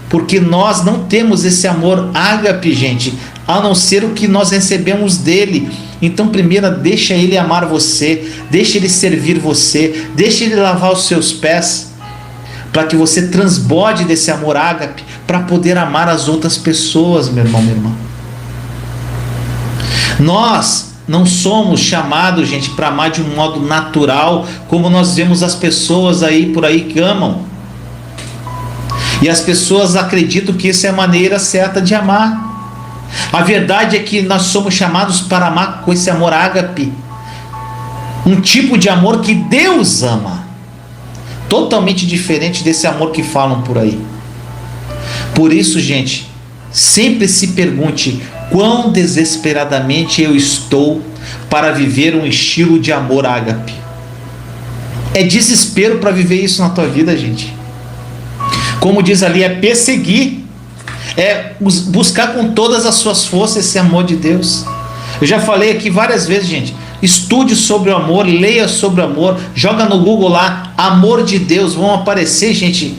[SPEAKER 1] porque nós não temos esse amor ágape, gente, a não ser o que nós recebemos dele. Então, primeiro, deixa Ele amar você, deixa Ele servir você, deixa Ele lavar os seus pés. para que você transborde desse amor ágape, para poder amar as outras pessoas, meu irmão, minha irmã. Nós não somos chamados, gente, para amar de um modo natural, como nós vemos as pessoas aí por aí que amam. E as pessoas acreditam que isso é a maneira certa de amar. A verdade é que nós somos chamados para amar com esse amor ágape, um tipo de amor que Deus ama, totalmente diferente desse amor que falam por aí. Por isso, gente, sempre se pergunte: quão desesperadamente eu estou para viver um estilo de amor ágape? É desespero para viver isso na tua vida, gente. Como diz ali, é perseguir, é buscar com todas as suas forças esse amor de Deus. Eu já falei aqui várias vezes, gente, estude sobre o amor, leia sobre o amor, joga no Google lá, amor de Deus, vão aparecer, gente,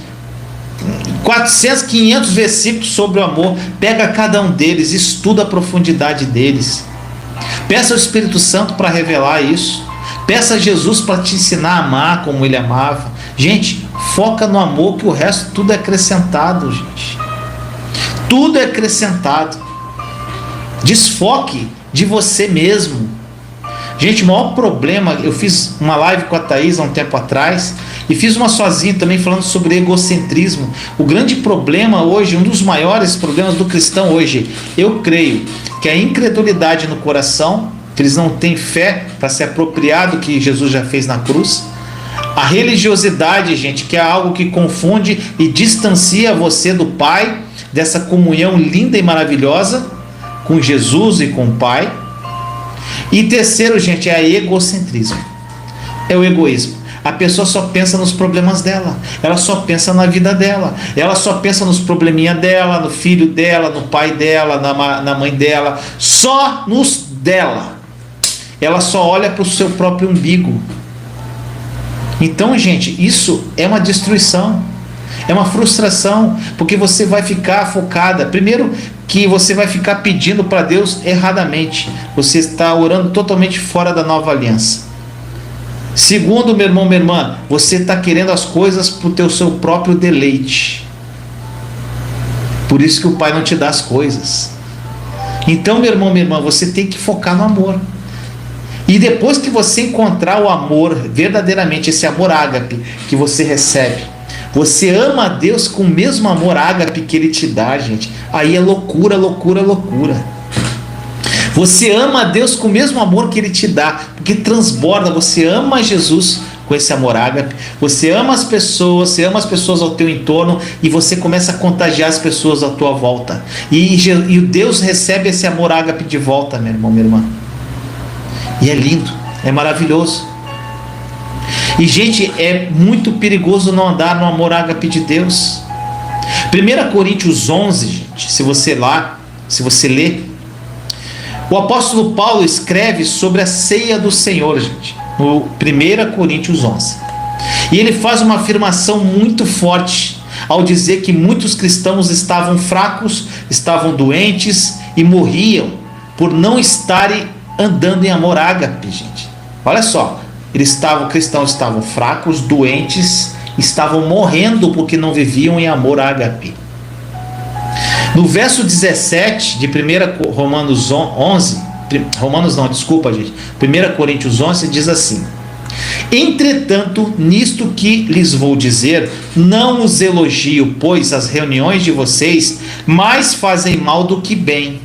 [SPEAKER 1] 400, 500 versículos sobre o amor. Pega cada um deles, estuda a profundidade deles, peça ao Espírito Santo para revelar isso, peça a Jesus para te ensinar a amar como ele amava. Gente, foca no amor, que o resto tudo é acrescentado, gente. Tudo é acrescentado. Desfoque de você mesmo. Gente, o maior problema, eu fiz uma live com a Thaís há um tempo atrás, e fiz uma sozinho também falando sobre egocentrismo. O grande problema hoje, um dos maiores problemas do cristão hoje, eu creio que é a incredulidade no coração, que eles não têm fé para se apropriar do que Jesus já fez na cruz. A religiosidade, gente, que é algo que confunde e distancia você do Pai, dessa comunhão linda e maravilhosa com Jesus e com o Pai. E terceiro, gente, é o egocentrismo. É o egoísmo. A pessoa só pensa nos problemas dela, ela só pensa na vida dela, ela só pensa nos probleminhas dela, no filho dela, no pai dela, na mãe dela, só nos dela. Ela só olha para o seu próprio umbigo. Então, gente, isso é uma destruição, é uma frustração, porque você vai ficar focada. Primeiro, que você vai ficar pedindo para Deus erradamente, você está orando totalmente fora da nova aliança. Segundo, meu irmão, minha irmã, você está querendo as coisas para o seu próprio deleite, por isso que o Pai não te dá as coisas. Então, meu irmão, minha irmã, você tem que focar no amor. E depois que você encontrar o amor, verdadeiramente esse amor ágape que você recebe, você ama a Deus com o mesmo amor ágape que Ele te dá, gente. Aí é loucura, loucura, loucura. Você ama a Deus com o mesmo amor que Ele te dá, porque transborda. Você ama Jesus com esse amor ágape, você ama as pessoas ao teu entorno, e você começa a contagiar as pessoas à tua volta. E o Deus recebe esse amor ágape de volta, meu irmão, minha irmã. E é lindo, é maravilhoso. E, gente, é muito perigoso não andar no amor ágape de Deus. 1 Coríntios 11, gente, se você ler, o apóstolo Paulo escreve sobre a ceia do Senhor, gente, no 1 Coríntios 11. E ele faz uma afirmação muito forte ao dizer que muitos cristãos estavam fracos, estavam doentes e morriam por não estarem andando em amor ágape, gente. Olha só, cristãos estavam fracos, doentes, estavam morrendo porque não viviam em amor ágape. No verso 17 de 1 Romanos 11, 1 Coríntios 11 diz assim: entretanto, nisto que lhes vou dizer, não os elogio, pois as reuniões de vocês mais fazem mal do que bem.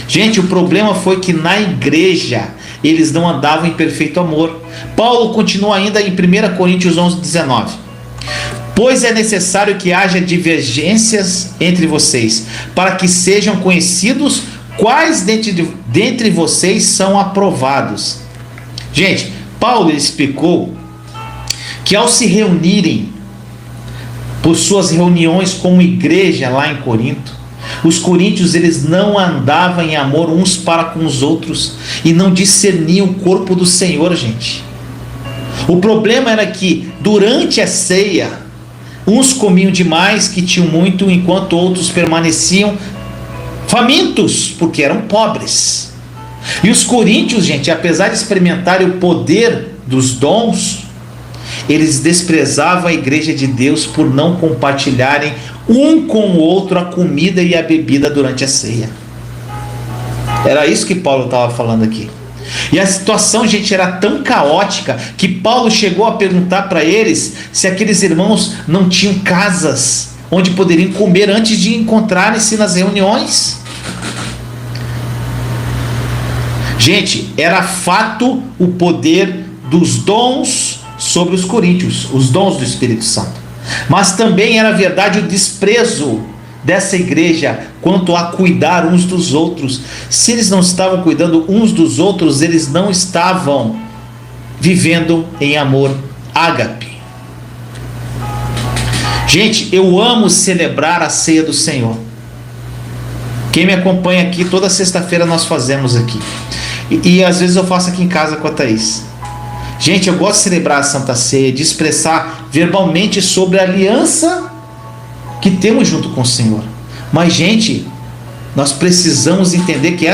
[SPEAKER 1] Gente, o problema foi que na igreja eles não andavam em perfeito amor. Paulo continua ainda em 1 Coríntios 11, 19. Pois é necessário que haja divergências entre vocês, para que sejam conhecidos quais dentre vocês são aprovados. Gente, Paulo explicou que ao se reunirem por suas reuniões como igreja lá em Corinto, os coríntios, eles não andavam em amor uns para com os outros e não discerniam o corpo do Senhor, gente. O problema era que durante a ceia, uns comiam demais, que tinham muito, enquanto outros permaneciam famintos, porque eram pobres. E os coríntios, gente, apesar de experimentarem o poder dos dons, eles desprezavam a igreja de Deus por não compartilharem um com o outro a comida e a bebida durante a ceia. Era isso que Paulo estava falando aqui. E a situação, gente, era tão caótica que Paulo chegou a perguntar para eles se aqueles irmãos não tinham casas onde poderiam comer antes de encontrarem-se nas reuniões. Gente, era fato o poder dos dons sobre os coríntios, os dons do Espírito Santo. Mas também era verdade o desprezo dessa igreja quanto a cuidar uns dos outros. Se eles não estavam cuidando uns dos outros, eles não estavam vivendo em amor ágape. Gente, eu amo celebrar a ceia do Senhor. Quem me acompanha aqui, toda sexta-feira nós fazemos aqui. E às vezes eu faço aqui em casa com a Thaís. Gente, eu gosto de celebrar a Santa Ceia, de expressar verbalmente sobre a aliança que temos junto com o Senhor. Mas, gente, nós precisamos entender que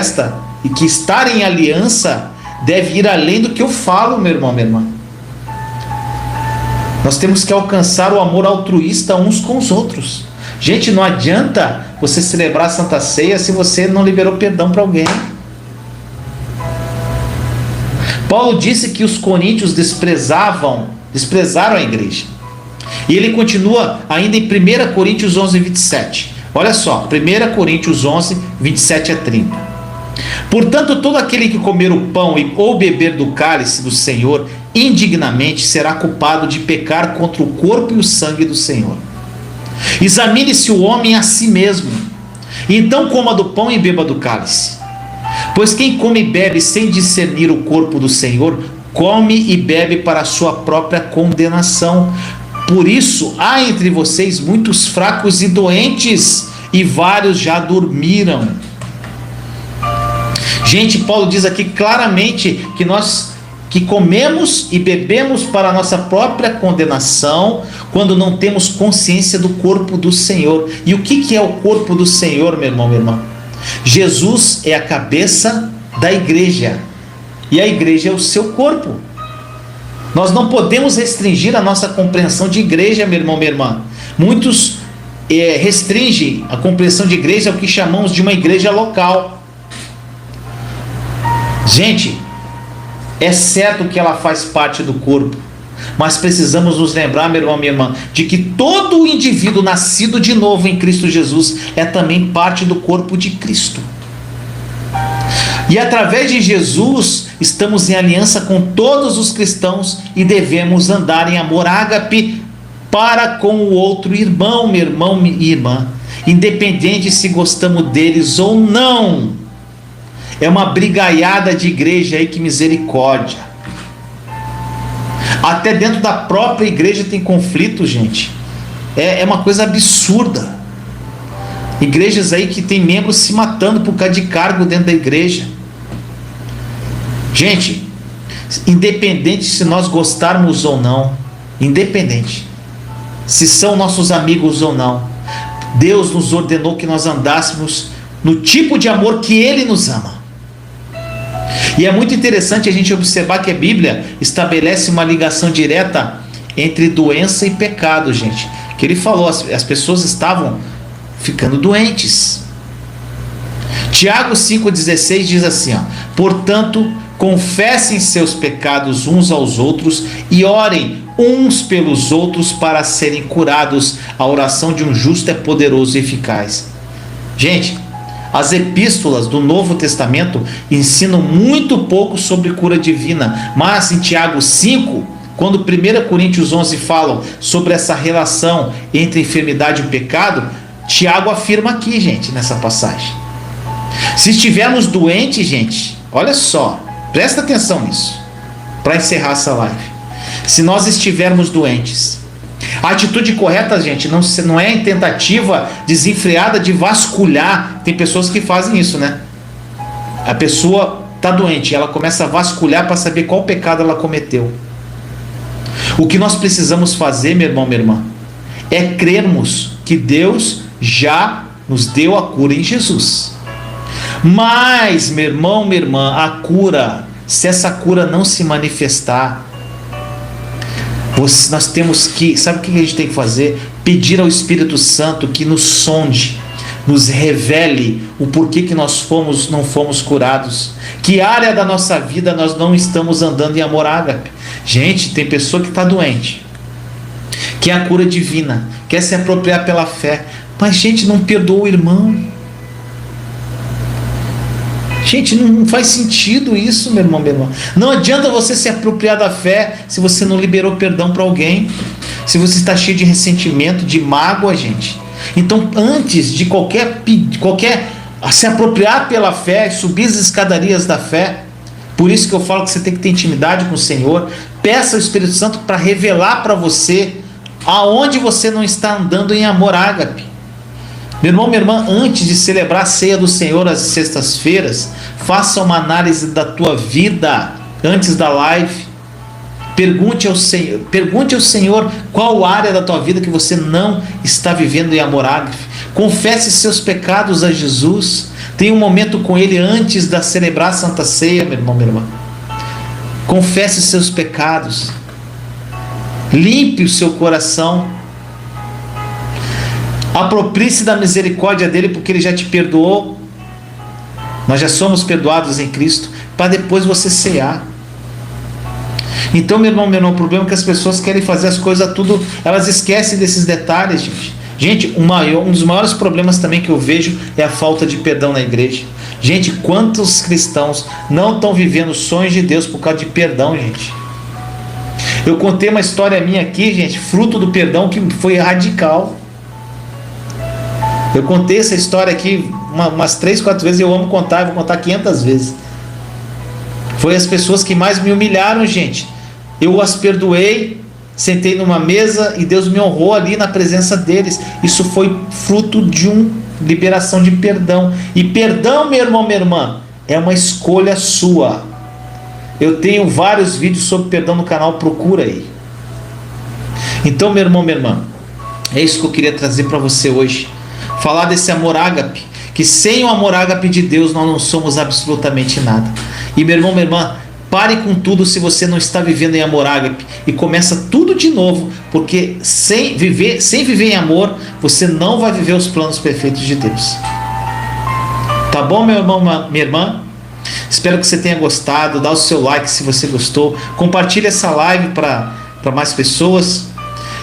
[SPEAKER 1] estar em aliança deve ir além do que eu falo, meu irmão, minha irmã. Nós temos que alcançar o amor altruísta uns com os outros. Gente, não adianta você celebrar a Santa Ceia se você não liberou perdão para alguém. Paulo disse que os coríntios desprezaram a igreja. E ele continua ainda em 1 Coríntios 11, 27. Olha só, 1 Coríntios 11, 27 a 30. Portanto, todo aquele que comer o pão ou beber do cálice do Senhor indignamente será culpado de pecar contra o corpo e o sangue do Senhor. Examine-se o homem a si mesmo, e então coma do pão e beba do cálice. Pois quem come e bebe sem discernir o corpo do Senhor, come e bebe para a sua própria condenação. Por isso, há entre vocês muitos fracos e doentes, e vários já dormiram. Gente, Paulo diz aqui claramente que nós que comemos e bebemos para a nossa própria condenação, quando não temos consciência do corpo do Senhor. E o que é o corpo do Senhor, meu irmão, minha irmã? Jesus é a cabeça da igreja, e a igreja é o seu corpo. Nós não podemos restringir a nossa compreensão de igreja, meu irmão, minha irmã. Muitos restringem a compreensão de igreja ao que chamamos de uma igreja local. Gente, é certo que ela faz parte do corpo, mas precisamos nos lembrar, meu irmão, minha irmã, de que todo indivíduo nascido de novo em Cristo Jesus é também parte do corpo de Cristo. E através de Jesus estamos em aliança com todos os cristãos e devemos andar em amor ágape para com o outro irmão, meu irmão e irmã, independente se gostamos deles ou não. É uma brigaiada de igreja aí, que misericórdia. Até dentro da própria igreja tem conflito, gente. É uma coisa absurda. Igrejas aí que tem membros se matando por causa de cargo dentro da igreja. Gente, independente se nós gostarmos ou não, independente se são nossos amigos ou não, Deus nos ordenou que nós andássemos no tipo de amor que Ele nos ama. E é muito interessante a gente observar que a Bíblia estabelece uma ligação direta entre doença e pecado, gente. Que Ele falou, as pessoas estavam ficando doentes. Tiago 5,16 diz assim, portanto, confessem seus pecados uns aos outros e orem uns pelos outros para serem curados. A oração de um justo é poderosa e eficaz. Gente, as epístolas do Novo Testamento ensinam muito pouco sobre cura divina, mas em Tiago 5, quando 1 Coríntios 11 falam sobre essa relação entre enfermidade e pecado, Tiago afirma aqui, gente, nessa passagem. Se estivermos doentes, gente, olha só, presta atenção nisso, para encerrar essa live. Se nós estivermos doentes, a atitude correta, gente, não é em tentativa desenfreada de vasculhar. Tem pessoas que fazem isso, né? A pessoa está doente, ela começa a vasculhar para saber qual pecado ela cometeu. O que nós precisamos fazer, meu irmão, minha irmã, é crermos que Deus já nos deu a cura em Jesus. Mas, meu irmão, minha irmã, a cura, se essa cura não se manifestar, Nós temos que, sabe o que a gente tem que fazer? Pedir ao Espírito Santo que nos sonde, nos revele o porquê que nós não fomos curados. Que área da nossa vida nós não estamos andando em amor ágape? Gente, tem pessoa que está doente, quer a cura divina, quer se apropriar pela fé, mas gente, não perdoa o irmão. Gente, não faz sentido isso, meu irmão, minha irmã. Não adianta você se apropriar da fé se você não liberou perdão para alguém, se você está cheio de ressentimento, de mágoa, gente. Então, antes de qualquer se apropriar pela fé, subir as escadarias da fé, por isso que eu falo que você tem que ter intimidade com o Senhor. Peça ao Espírito Santo para revelar para você aonde você não está andando em amor ágape. Meu irmão, minha irmã, antes de celebrar a ceia do Senhor às sextas-feiras, faça uma análise da tua vida antes da live. Pergunte ao Senhor qual área da tua vida que você não está vivendo em amor ágape. Confesse seus pecados a Jesus. Tenha um momento com Ele antes de celebrar a Santa Ceia, meu irmão, minha irmã. Confesse seus pecados. Limpe o seu coração. Aproprie-se da misericórdia dele, porque Ele já te perdoou. Nós já somos perdoados em Cristo, para depois você cear. Então, meu irmão, o problema é que as pessoas querem fazer as coisas tudo, elas esquecem desses detalhes, gente. Gente, um dos maiores problemas também que eu vejo é a falta de perdão na igreja. Gente, quantos cristãos não estão vivendo os sonhos de Deus por causa de perdão, gente? Eu contei uma história minha aqui, gente, fruto do perdão, que foi radical. Eu contei essa história aqui umas 3, 4 vezes, eu amo contar, eu vou contar 500 vezes. Foi as pessoas que mais me humilharam, gente. Eu as perdoei, sentei numa mesa e Deus me honrou ali na presença deles. Isso foi fruto de uma liberação de perdão. E perdão, meu irmão, minha irmã, é uma escolha sua. Eu tenho vários vídeos sobre perdão no canal, procura aí. Então, meu irmão, minha irmã, é isso que eu queria trazer para você hoje. Falar desse amor ágape, que sem o amor ágape de Deus nós não somos absolutamente nada. E meu irmão, minha irmã, pare com tudo se você não está vivendo em amor ágape e começa tudo de novo, porque sem viver em amor, você não vai viver os planos perfeitos de Deus. Tá bom, meu irmão, minha irmã? Espero que você tenha gostado. Dá o seu like se você gostou. Compartilhe essa live para mais pessoas.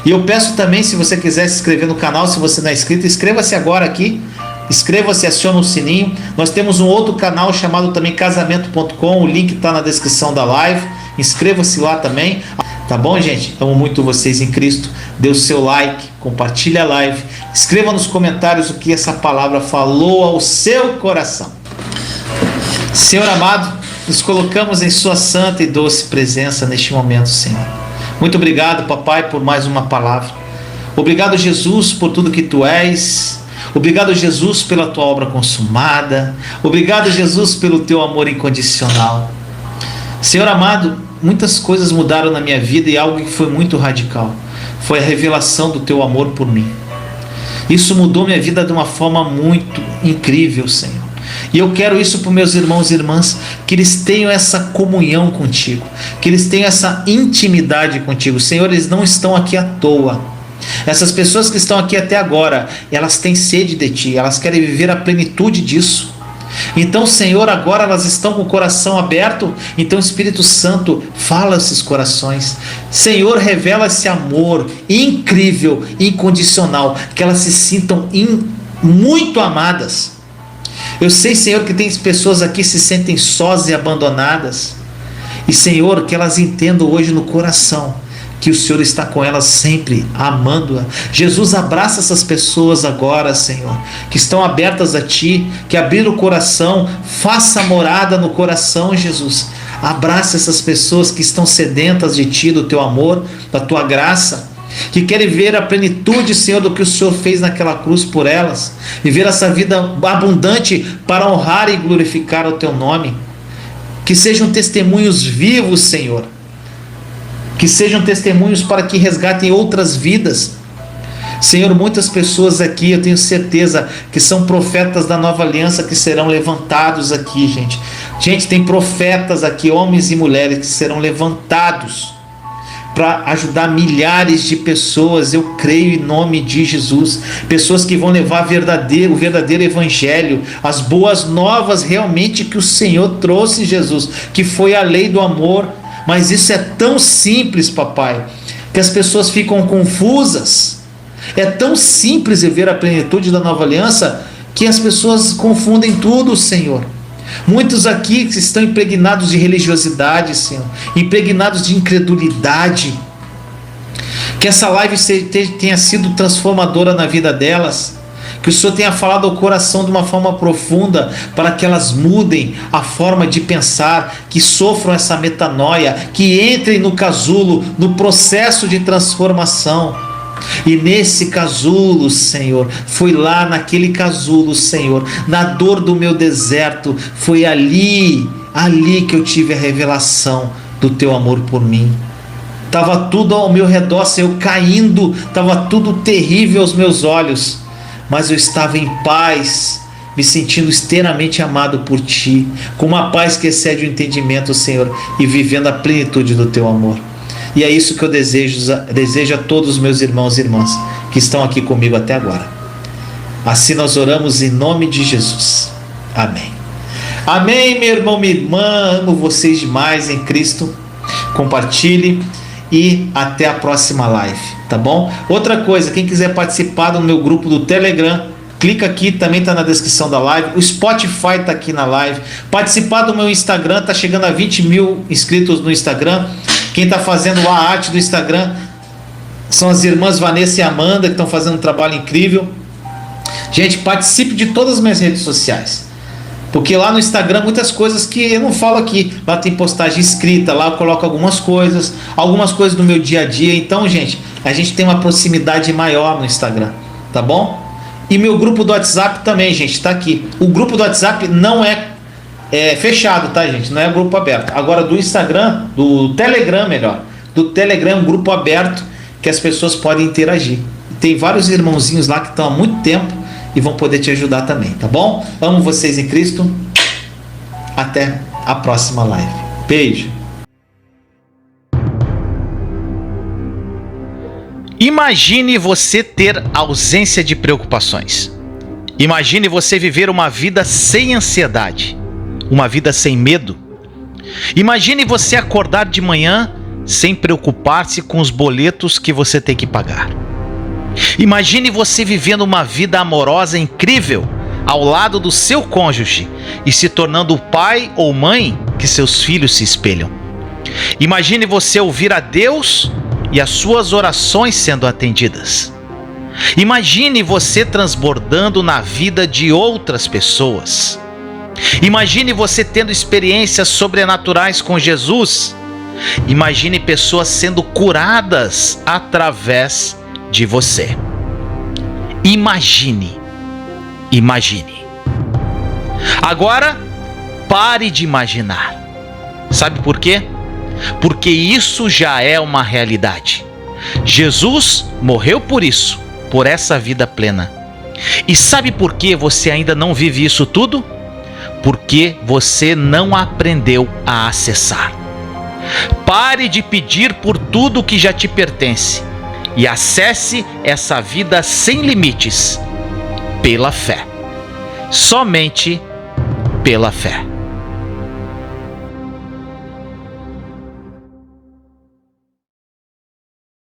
[SPEAKER 1] E eu peço também, se você quiser se inscrever no canal, se você não é inscrito, inscreva-se agora aqui. Inscreva-se, aciona o sininho. Nós temos um outro canal chamado também casamento.com. O link está na descrição da live. Inscreva-se lá também. Tá bom, gente? Amo muito vocês em Cristo. Dê o seu like, compartilhe a live. Escreva nos comentários o que essa palavra falou ao seu coração. Senhor amado, nos colocamos em sua santa e doce presença neste momento, Senhor. Muito obrigado, papai, por mais uma palavra. Obrigado, Jesus, por tudo que tu és. Obrigado, Jesus, pela tua obra consumada. Obrigado, Jesus, pelo teu amor incondicional. Senhor amado, muitas coisas mudaram na minha vida e algo que foi muito radical foi a revelação do teu amor por mim. Isso mudou minha vida de uma forma muito incrível, Senhor. E eu quero isso para os meus irmãos e irmãs, que eles tenham essa comunhão contigo, que eles tenham essa intimidade contigo. Senhor, eles não estão aqui à toa. Essas pessoas que estão aqui até agora, elas têm sede de ti, elas querem viver a plenitude disso. Então, Senhor, agora elas estão com o coração aberto. Então, Espírito Santo, fala esses corações. Senhor, revela esse amor incrível, incondicional, que elas se sintam muito amadas. Eu sei, Senhor, que tem pessoas aqui que se sentem sós e abandonadas. E, Senhor, que elas entendam hoje no coração que o Senhor está com elas sempre, amando-a. Jesus, abraça essas pessoas agora, Senhor, que estão abertas a Ti, que abriram o coração. Faça morada no coração, Jesus. Abraça essas pessoas que estão sedentas de Ti, do Teu amor, da Tua graça, que querem ver a plenitude, Senhor, do que o Senhor fez naquela cruz por elas, viver essa vida abundante para honrar e glorificar o Teu nome. Que sejam testemunhos vivos, Senhor, que sejam testemunhos para que resgatem outras vidas. Senhor, muitas pessoas aqui, eu tenho certeza que são profetas da nova aliança que serão levantados aqui, gente. Gente, tem profetas aqui, homens e mulheres, que serão levantados para ajudar milhares de pessoas, eu creio em nome de Jesus, pessoas que vão levar o verdadeiro evangelho, as boas novas realmente que o Senhor trouxe, Jesus, que foi a lei do amor. Mas isso é tão simples, papai, que as pessoas ficam confusas. É tão simples viver a plenitude da nova aliança que as pessoas confundem tudo, Senhor. Muitos aqui estão impregnados de religiosidade, Senhor, impregnados de incredulidade. Que essa live tenha sido transformadora na vida delas, que o Senhor tenha falado ao coração de uma forma profunda, para que elas mudem a forma de pensar, que sofram essa metanoia, que entrem no casulo, no processo de transformação. E nesse casulo, Senhor, foi lá naquele casulo, Senhor, na dor do meu deserto, foi ali que eu tive a revelação do teu amor por mim. Estava tudo ao meu redor, Senhor, caindo, estava tudo terrível aos meus olhos, mas eu estava em paz, me sentindo extremamente amado por Ti, com uma paz que excede o entendimento, Senhor, e vivendo a plenitude do Teu amor. E é isso que eu desejo a todos os meus irmãos e irmãs que estão aqui comigo até agora. Assim nós oramos em nome de Jesus. Amém. Amém, meu irmão, minha irmã, amo vocês demais em Cristo. Compartilhe e até a próxima live, tá bom? Outra coisa, quem quiser participar do meu grupo do Telegram, clica aqui, também está na descrição da live. O Spotify está aqui na live. Participar do meu Instagram, está chegando a 20 mil inscritos no Instagram. Quem está fazendo a arte do Instagram são as irmãs Vanessa e Amanda, que estão fazendo um trabalho incrível. Gente, participe de todas as minhas redes sociais, porque lá no Instagram muitas coisas que eu não falo aqui, lá tem postagem escrita, lá eu coloco algumas coisas do meu dia a dia. Então, gente, a gente tem uma proximidade maior no Instagram, tá bom? E meu grupo do WhatsApp também, gente, está aqui. O grupo do WhatsApp não é fechado, tá, gente? Não é grupo aberto. Agora do Instagram, do Telegram, melhor. Do Telegram é um grupo aberto que as pessoas podem interagir. Tem vários irmãozinhos lá que estão há muito tempo e vão poder te ajudar também, tá bom? Amo vocês em Cristo. Até a próxima live. Beijo. Imagine você ter ausência de preocupações. Imagine você viver uma vida sem ansiedade, uma vida sem medo. Imagine você acordar de manhã sem preocupar-se com os boletos que você tem que pagar. Imagine você vivendo uma vida amorosa incrível ao lado do seu cônjuge e se tornando o pai ou mãe que seus filhos se espelham. Imagine você ouvir a Deus e as suas orações sendo atendidas. Imagine você transbordando na vida de outras pessoas. Imagine você tendo experiências sobrenaturais com Jesus. Imagine pessoas sendo curadas através de você. Imagine. Agora, pare de imaginar. Sabe por quê? Porque isso já é uma realidade. Jesus morreu por isso, por essa vida plena. E sabe por que você ainda não vive isso tudo? Porque você não aprendeu a acessar. Pare de pedir por tudo que já te pertence e acesse essa vida sem limites pela fé. Somente pela fé.